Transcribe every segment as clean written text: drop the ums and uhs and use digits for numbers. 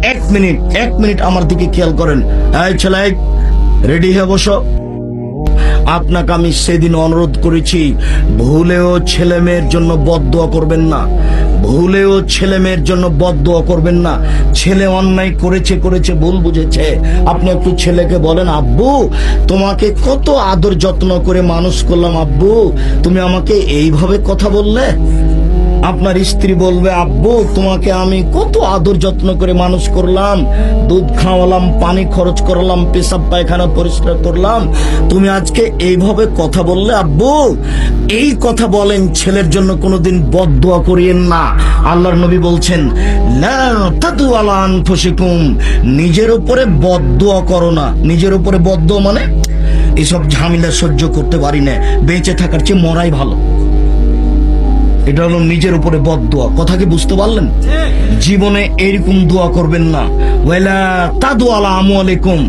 এক মিনিট আমার দিকে খেয়াল করেন। এই ছেলে, রেডি হয়ে বসো। আপনাকে আমি সেদিন অনুরোধ করেছি, ভুলেও ছেলে মেয়ের জন্য বদদোয়া করবেন না, ভুলেও ছেলে মেয়ের জন্য বদদোয়া করবেন না। ছেলে অন্যায় করেছে, ভুল বুঝেছে, আপনি একটু ছেলেকে বলেন, আব্বু তোমাকে কত আদর যত্ন করে মানুষ করলাম, আব্বু তুমি আমাকে এইভাবে কথা বললে। আপনার স্ত্রী বলবে, আব্বু তোমাকে আমি কত আদর যত্ন করে মানুষ করলাম, দুধ খাওয়ালাম, পানি খরচ করলাম, পেশাব পায়খানা পরিষ্কার করলাম, তুমি আজকে এইভাবে কথা বললে। আব্বু এই কথা বলেন, ছেলের জন্য কোনোদিন বদদোয়া করিয়েন না। আল্লাহর নবী বলছেন, লা তাদু আলা আনফুসিকুম, নিজের উপরে বদদোয়া করো না। নিজের উপরে বদদোয়া মানে এসব ঝামেলা সহ্য করতে পারি না, বেঁচে থাকার চেয়ে মরাই ভালো। এটা হলো নিজের উপরে বদদোয়া। কথা কি বুঝতে পারলেন? জীবনে এরকম দোয়া করবেন না। ওয়ালা তাদু আলা আমওয়ালিকুম,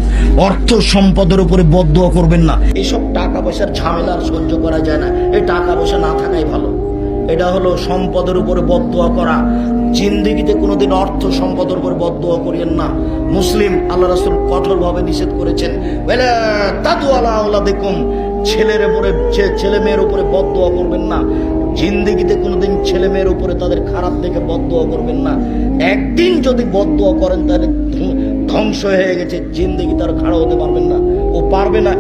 অর্থ সম্পদের উপরে বদদোয়া করবেন না। এইসব টাকা পয়সার ঝামেলা আর সহ্য করা যায় না, এই টাকা পয়সা না থাকাই ভালো। এটা হলো সম্পদের উপরে বদদোয়া করা। জিন্দেগিতে কোনোদিন অর্থ সম্পদের উপরে বদদোয়া করিয়েন না। মুসলিম, আল্লাহ রাসূল কঠোরভাবে নিষেধ করেছেন, ওয়ালা তাদু আলা আওলাদিকুম, ছেলে মেয়ের উপরে বদদোয়া করবেন না। জিন্দেগিতে কোনোদিন ছেলে মেয়ের উপরে তাদের খারাপ দেখে বদদোয়া করবেন না। একদিন যদি বদদোয়া করেন তাহলে ধ্বংস হয়ে গেছে, জিন্দেগি তার খাড়া হতে পারবেন না, ও পারবে না।